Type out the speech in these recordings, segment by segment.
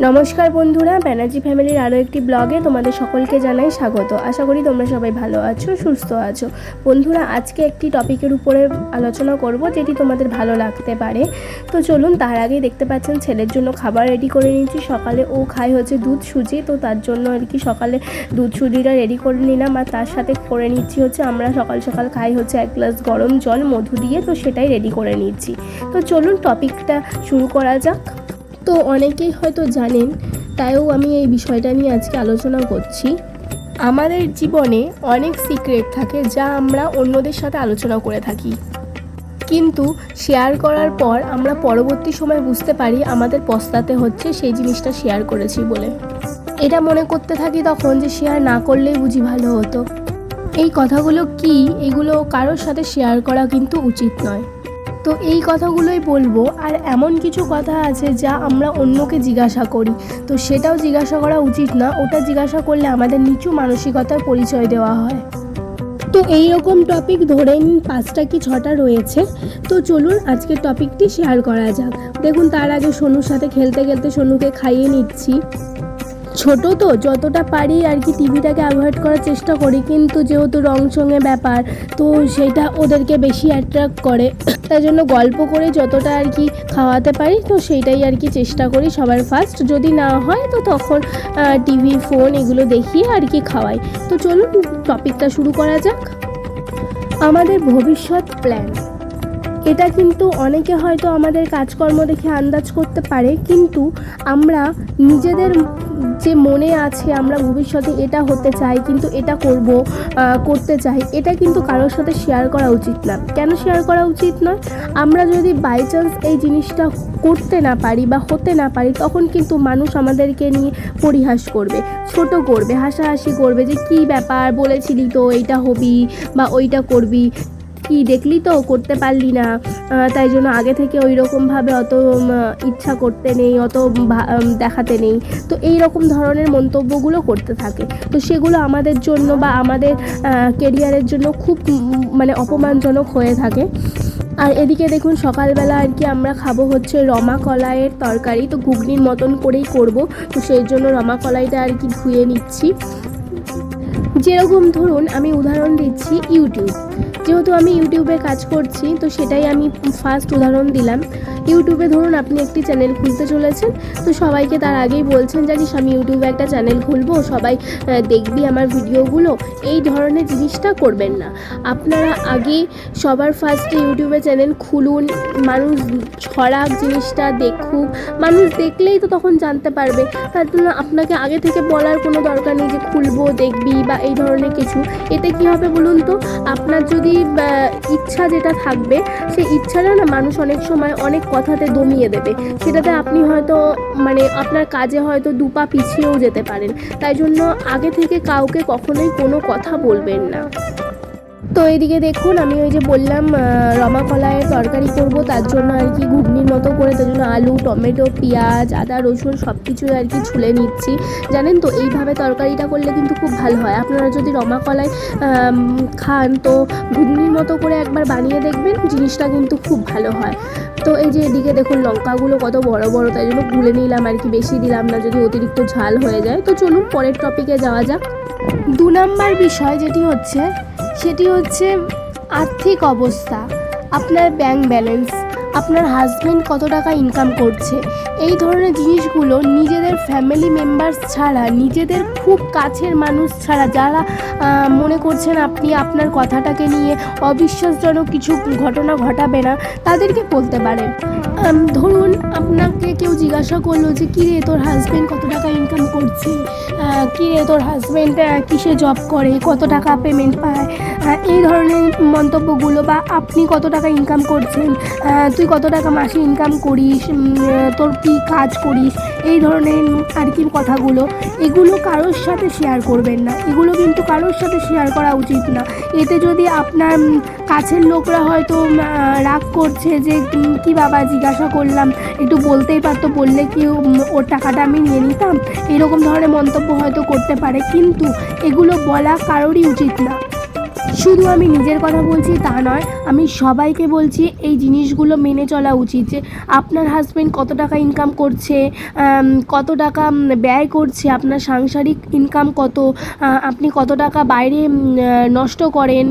নমস্কার বন্ধুরা, ব্যানার্জি ফ্যামিলির আরও একটি ব্লগে তোমাদের সকলকে জানাই স্বাগত। আশা করি তোমরা সবাই ভালো আছো, সুস্থ আছো। বন্ধুরা, আজকে একটি টপিকের উপরে আলোচনা করব যেটি তোমাদের ভালো লাগতে পারে। তো চলুন, তার আগেই দেখতে পাচ্ছেন ছেলের জন্য খাবার রেডি করে নিচ্ছি। সকালে ও খায় হচ্ছে দুধ সুজি, তো তার জন্য আর কি সকালে দুধ সুজিটা রেডি করে নিলাম। আর তার সাথে করে নিচ্ছি হচ্ছে আমরা সকাল সকাল খাই হচ্ছে 1 গ্লাস গরম জল মধু দিয়ে, তো সেটাই রেডি করে নিচ্ছি। তো চলুন টপিকটা শুরু করা যাক। তো অনেকেই হয়তো জানেন, তাইও আমি এই বিষয়টা নিয়ে আজকে আলোচনা করছি। আমাদের জীবনে অনেক সিক্রেট থাকে যা আমরা অন্যদের সাথে আলোচনা করে থাকি, কিন্তু শেয়ার করার পর আমরা পরবর্তী সময় বুঝতে পারি আমাদের পস্তাতে হচ্ছে সেই জিনিসটা শেয়ার করেছি বলে। এটা মনে করতে থাকি তখন যে শেয়ার না করলেই বুঝি ভালো হতো। এই কথাগুলো কি, এগুলো কারোর সাথে শেয়ার করা কিন্তু উচিত নয়। তো এই কথাগুলোই বলবো। আর এমন কিছু কথা আছে যা আমরা অন্যকে জিজ্ঞাসা করি, তো সেটাও জিজ্ঞাসা করা উচিত না। ওটা জিজ্ঞাসা করলে আমাদের নিচু মানসিকতার পরিচয় দেওয়া হয়। তো এই রকম টপিক ধরে নিন 5টা কি 6টা রয়েছে। তো চলুন আজকের টপিকটি শেয়ার করা যাক। দেখুন, তার আগে সোনুর সাথে খেলতে খেলতে সোনুকে খাইয়ে নিচ্ছি। ছোট তো যতটা পারি আর কি টিভিটাকে অ্যাভয়েড করার চেষ্টা করি, কিন্তু যেহেতু রং চঙে ব্যাপার, তো সেটা ওদেরকে বেশি অ্যাট্রাক্ট করে। তাই জন্য গল্প করে যতটা আর কি খাওয়াতে পারি, তো সেইটাই আর কি চেষ্টা করি সবার ফার্স্ট। যদি না হয় তো তখন টিভি ফোন এগুলো দেখিয়ে আর কি খাওয়াই। তো চলুন টপিকটা শুরু করা যাক। আমাদের ভবিষ্যৎ প্ল্যান, এটা কিন্তু অনেকে হয়তো আমাদের কাজকর্ম দেখে আন্দাজ করতে পারে, কিন্তু আমরা নিজেদের যে মনে আছে আমরা ভবিষ্যতে এটা হতে চাই, কিন্তু এটা করতে চাই, এটা কিন্তু কারোর সাথে শেয়ার করা উচিত না। কেন শেয়ার করা উচিত নয়? আমরা যদি বাই চান্স এই জিনিসটা করতে না পারি বা হতে না পারি, তখন কিন্তু মানুষ আমাদেরকে নিয়ে পরিহাস করবে, ছোট করবে, হাসাহাসি করবে যে কী ব্যাপার, বলেছিলি তো এইটা হবি বা ওইটা করবি, কি দেখলি তো করতে পারলি না, তাই জন্য আগে থেকে ওই রকমভাবে অত ইচ্ছা করতে নেই, অত দেখাতে নেই। তো এই রকম ধরনের মন্তব্যগুলো করতে থাকে। তো সেগুলো আমাদের জন্য বা আমাদের কেরিয়ারের জন্য খুব মানে অপমানজনক হয়ে থাকে। আর এদিকে দেখুন, সকালবেলা আর কি আমরা খাবো হচ্ছে রমা কলাইয়ের তরকারি। তো ঘুগনির মতন করেই করব, তো সেই জন্য রমা কলাইটা আর কি ধুয়ে নিচ্ছি। যেরকম ধরুন, আমি উদাহরণ দিচ্ছি ইউটিউব, যেহেতু আমি ইউটিউবে কাজ করছি, তো সেটাই আমি ফার্স্ট উদাহরণ দিলাম। ইউটিউবে ধরুন আপনি একটি চ্যানেল খুলতে চলেছেন, তো সবাইকে তার আগেই বলছেন জানিস আমি ইউটিউবে একটা চ্যানেল খুলবো, সবাই দেখবি আমার ভিডিওগুলো। এই ধরনের জিনিসটা করবেন না। আপনারা আগে সবার ফার্স্টে ইউটিউবে চ্যানেল খুলুন, মানুষ ছড়াক, জিনিসটা দেখুক, মানুষ দেখলেই তো তখন জানতে পারবে। তার জন্য আপনাকে আগে থেকে বলার কোনো দরকার নেই যে খুলবো দেখবি বা এই ধরনের কিছু। এতে কি হবে বলুন তো, আপনার যদি ইচ্ছা যেটা থাকবে, সেই ইচ্ছাটা না মানুষ অনেক সময় অনেক কথাতে দমিয়ে দেবে। সেটাতে আপনি হয়তো মানে আপনার কাজে হয়তো 2 পা পিছিয়েও যেতে পারেন। তাই জন্য আগে থেকে কাউকে কখনোই কোনো কথা বলবেন না। তো এইদিকে দেখুন, আমি ওই যে বললাম রমা কলাইয়ের তরকারি করব, তার জন্য আর কি ঘুগনির মতো করে, তার জন্য আলু, টমেটো, পেঁয়াজ, আদা, রসুন সব কিছুই আর কি ছুলে নিচ্ছি। জানেন তো, এইভাবে তরকারিটা করলে কিন্তু খুব ভালো হয়। আপনারা যদি রমা কলাই খান, তো ঘুগনির মতো করে একবার বানিয়ে দেখবেন, জিনিসটা কিন্তু খুব ভালো হয়। তো এই যে এদিকে দেখুন লঙ্কাগুলো কত বড় বড়, তাই জন্য গুলে নিলাম আর কি, বেশি দিলাম না যদি অতিরিক্ত ঝাল হয়ে যায়। তো চলুন পরের টপিকে যাওয়া যাক। 2 নম্বর বিষয় সেটি হচ্ছে আর্থিক অবস্থা, আপনার ব্যাংক ব্যালেন্স, আপনার হাজব্যান্ড কত টাকা ইনকাম করছে। এই ধরনের জিনিসগুলো নিজেদের ফ্যামিলি মেম্বার্স ছাড়া, নিজেদের খুব কাছের মানুষ ছাড়া, যারা মনে করছেন আপনি আপনার কথাটাকে নিয়ে অবিশ্বাসজনক কিছু ঘটনা ঘটাবে না, তাদেরকে বলতে পারেন। ধরুন আপনাকে কেউ জিজ্ঞাসা করলো যে কী রে তোর হাজব্যান্ড কত টাকা ইনকাম করছে, কী রে তোর হাজব্যান্ড কিসে জব করে, কত টাকা পেমেন্ট পায়, এই ধরনের মন্তব্যগুলো, বা আপনি কত টাকা ইনকাম করছেন, তুই কত টাকা মাসে ইনকাম করিস, তোর কী কাজ করিস, এই ধরনের আর কি কথাগুলো, এগুলো কারোর সাথে শেয়ার করবেন না। এগুলো কিন্তু কারোর সাথে শেয়ার করা উচিত না। এতে যদি আপনার কাছের লোকরা হয়তো রাগ করছে যে কি বাবা জিজ্ঞাসা করলাম, একটু বলতেই পারতো, বললে কি ওর টাকাটা আমি নিয়ে নিতাম, এরকম ধরনের মন্তব্য হয়তো করতে পারে, কিন্তু এগুলো বলা কারোরই উচিত না। শুধু আমি নিজের কথা বলছি তা নয়, আমি সবাইকে বলছি এই জিনিসগুলো মেনে চলা উচিত যে আপনার হাজব্যান্ড কত টাকা ইনকাম করছে, কত টাকা ব্যয় করছে, আপনার সাংসারিক ইনকাম কত, আপনি কত টাকা বাইরে নষ্ট করেন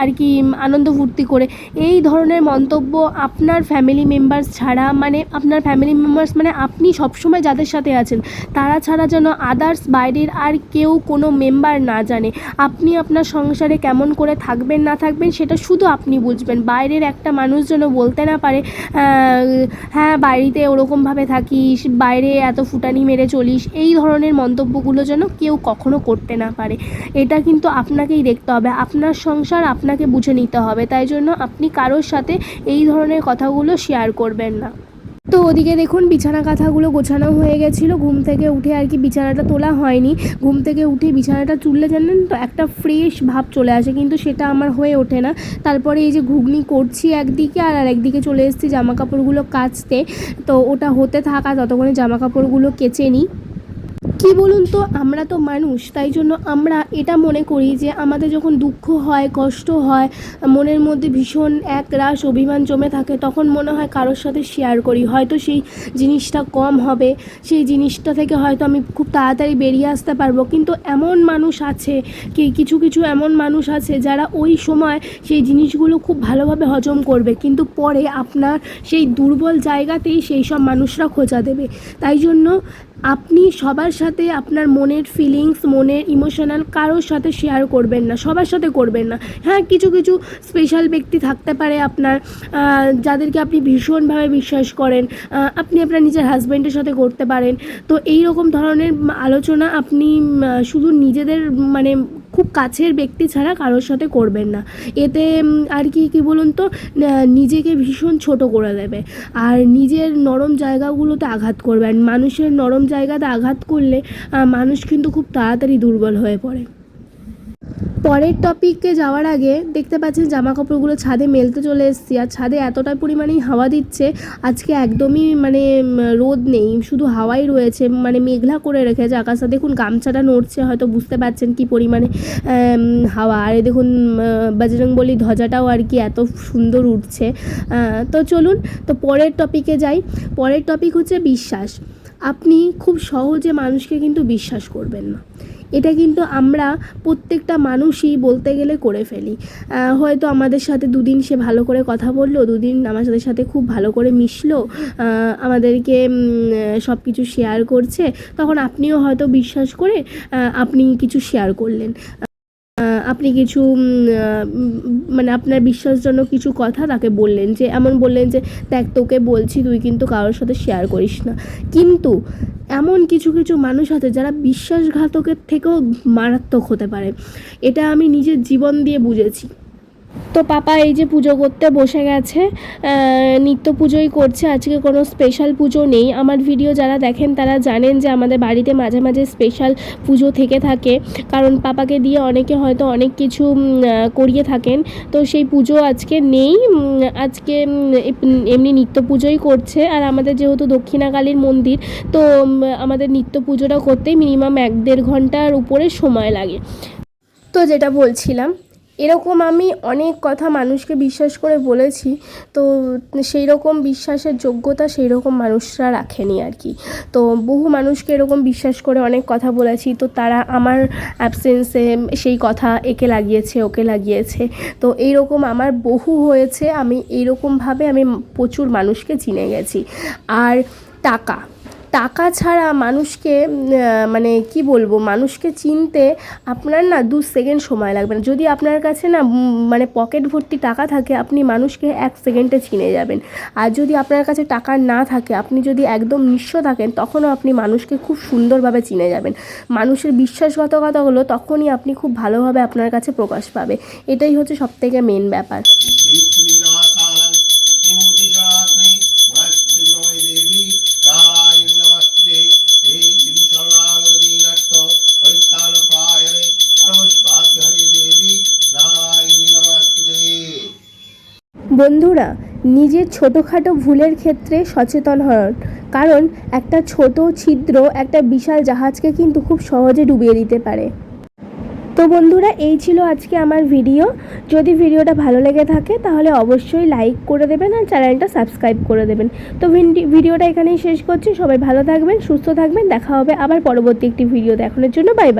আর কি আনন্দ ফুর্তি করে। এই ধরনের মন্তব্য আপনার ফ্যামিলি মেম্বার্স ছাড়া, মানে আপনার ফ্যামিলি মেম্বার্স মানে আপনি সবসময় যাদের সাথে আছেন তারা ছাড়া যেন আদার্স বাইরের আর কেউ কোনো মেম্বার না জানে। আপনি আপনার সংসারে কেমন করে থাকবেন না থাকবেন সেটা শুধু আপনি বুঝবেন। বাইরের একটা মানুষ যেন বলতে না পারে হ্যাঁ বাড়িতে ওরকমভাবে থাকিস, বাইরে এত ফুটানি মেরে চলিস, এই ধরনের মন্তব্যগুলো যেন কেউ কখনো করতে না পারে। এটা কিন্তু আপনাকেই দেখতে হবে, আপনার সংসার আপনাকে বুঝে নিতে হবে। তাই জন্য আপনি কারোর সাথে এই ধরনের কথাগুলো শেয়ার করবেন না। তো ওদিকে দেখুন বিছানা কাঁথাগুলো গোছানো হয়ে গেছিলো। ঘুম থেকে উঠে আর কি বিছানাটা তোলা হয়নি। ঘুম থেকে উঠে বিছানাটা তুললে জানেন তো একটা ফ্রেশ ভাব চলে আসে, কিন্তু সেটা আমার হয়ে ওঠে না। তারপরে এই যে ঘুগনি করছি একদিকে, আর একদিকে চলে এসেছি জামা কাপড়গুলো কাচতে। তো ওটা হতে থাকা ততক্ষণে জামা কাপড়গুলো কেচে নিই। কী বলুন তো, আমরা তো মানুষ, তাই জন্য আমরা এটা মনে করি যে আমাদের যখন দুঃখ হয়, কষ্ট হয়, মনের মধ্যে ভীষণ এক রাশ অভিমান জমে থাকে, তখন মনে হয় কারোর সাথে শেয়ার করি, হয়তো সেই জিনিসটা কম হবে, সেই জিনিসটা থেকে হয়তো আমি খুব তাড়াতাড়ি বেরিয়ে আসতে পারবো। কিন্তু এমন মানুষ আছে, কিছু কিছু এমন মানুষ আছে যারা ওই সময় সেই জিনিসগুলো খুব ভালোভাবে হজম করবে, কিন্তু পরে আপনার সেই দুর্বল জায়গাতেই সেই সব মানুষরা খোঁচা দেবে। তাই জন্য আপনি সবার সাথে আপনার মনের ফিলিংস, মনের ইমোশনাল কারোর সাথে শেয়ার করবেন না, সবার সাথে করবেন না। হ্যাঁ, কিছু কিছু স্পেশাল ব্যক্তি থাকতে পারে আপনার, যাদেরকে আপনি ভীষণভাবে বিশ্বাস করেন, আপনি আপনার নিজের হাজব্যান্ডের সাথে করতে পারেন। তো এই রকম ধরনের আলোচনা আপনি শুধু নিজেদের মানে খুব কাছের ব্যক্তি ছাড়া কারোর সাথে করবেন না। এতে আর কি বলুন তো, নিজেকে ভীষণ ছোট করে দেবে আর নিজের নরম জায়গাগুলোতে আঘাত করবেন। মানুষের নরম জায়গাতে আঘাত করলে মানুষ কিন্তু খুব তাড়াতাড়ি দুর্বল হয়ে পড়ে। পরের টপিকে যাওয়ার আগে দেখতে পাচ্ছেন জামা কাপড়গুলো ছাদে মেলতে চলে এসেছি, আর ছাদে এতটা পরিমাণেই হাওয়া দিচ্ছে আজকে, একদমই মানে রোদ নেই, শুধু হাওয়াই রয়েছে, মানে মেঘলা করে রেখেছে আকাশটা। দেখুন গামছাটা নড়ছে, হয়তো বুঝতে পারছেন কি পরিমাণে হাওয়া। আর দেখুন বজরংবলী ধ্বজাটাও আর কি এত সুন্দর উঠছে। তো চলুন তো পরের টপিকে যাই। পরের টপিক হচ্ছে বিশ্বাস। আপনি খুব সহজে মানুষকে কিন্তু বিশ্বাস করবেন না, এটা কিন্তু আমরা প্রত্যেকটা মানুষই বলতে গেলে করে ফেলি। হয়তো আমাদের সাথে দুদিন সে ভালো করে কথা বললো, দুদিন আমাদের সাথে খুব ভালো করে মিশলো, আমাদেরকে সব কিছু শেয়ার করছে, তখন আপনিও হয়তো বিশ্বাস করে আপনি কিছু শেয়ার করলেন, আপনি কিছু মানে আপনার বিশ্বাসজনক কিছু কথা তাকে বললেন, যে এমন বললেন যে দেখ তোকে বলছি তুই কিন্তু কারোর সাথে শেয়ার করিস না। কিন্তু এমন কিছু কিছু মানুষ আছে যারা বিশ্বাসঘাতকের থেকেও মারাত্মক হতে পারে, এটা আমি নিজের জীবন দিয়ে বুঝেছি। তো পাপা এই যে পুজো করতে বসে গেছে, নিত্য পুজোই করছে, আজকে কোনো স্পেশাল পুজো নেই। আমার ভিডিও যারা দেখেন তারা জানেন যে আমাদের বাড়িতে মাঝে মাঝে স্পেশাল পুজো থেকে থাকে, কারণ পাপাকে দিয়ে অনেকে হয়তো অনেক কিছু করিয়ে থাকেন। তো সেই পুজো আজকে নেই, আজকে এমনি নিত্য পুজোই করছে। আর আমাদের যেহেতু দক্ষিণাকালীর মন্দির, তো আমাদের নিত্য পুজোটা করতেই মিনিমাম 1-1.5 ঘন্টার উপরে সময় লাগে। তো যেটা বলছিলাম, এরকম আমি অনেক কথা মানুষকে বিশ্বাস করে বলেছি, তো সেই রকম বিশ্বাসের যোগ্যতা সেই রকম মানুষরা রাখেনি আর কি। তো বহু মানুষকে এরকম বিশ্বাস করে অনেক কথা বলেছি, তো তারা আমার অ্যাবসেন্সে সেই কথা একে লাগিয়েছে ওকে লাগিয়েছে। তো এই রকম আমার বহু হয়েছে, আমি এইরকমভাবে আমি প্রচুর মানুষকে চিনে গেছি। আর টাকা ছাড়া মানুষকে মানে কি বলবো, মানুষকে চিনতে আপনার না 2 সেকেন্ড সময় লাগবে না। যদি আপনার কাছে না মানে পকেট ভর্তি টাকা থাকে, আপনি মানুষকে 1 সেকেন্ডে চিনে যাবেন। আর যদি আপনার কাছে টাকা না থাকে, আপনি যদি একদম নিঃস্ব থাকেন, তখনও আপনি মানুষকে খুব সুন্দরভাবে চিনে যাবেন। মানুষের বিশ্বাসঘাতকতাগুলো তখনই আপনি খুব ভালোভাবে আপনার কাছে প্রকাশ পাবে। এটাই হচ্ছে সবথেকে মেন ব্যাপার। বন্ধুরা, নিজের ছোটোখাটো ভুলের ক্ষেত্রে সচেতন হন, কারণ একটা ছোট ছিদ্র একটা বিশাল জাহাজকে কিন্তু খুব সহজে ডুবিয়ে দিতে পারে। তো বন্ধুরা এই ছিল আজকে আমার ভিডিও। যদি ভিডিওটা ভালো লেগে থাকে তাহলে অবশ্যই লাইক করে দেবেন আর চ্যানেলটা সাবস্ক্রাইব করে দেবেন। তো ভিডিওটা এখানেই শেষ করছি। সবাই ভালো থাকবেন, সুস্থ থাকবেন। দেখা হবে আবার পরবর্তী একটি ভিডিও দেখানোর জন্য। Bye bye.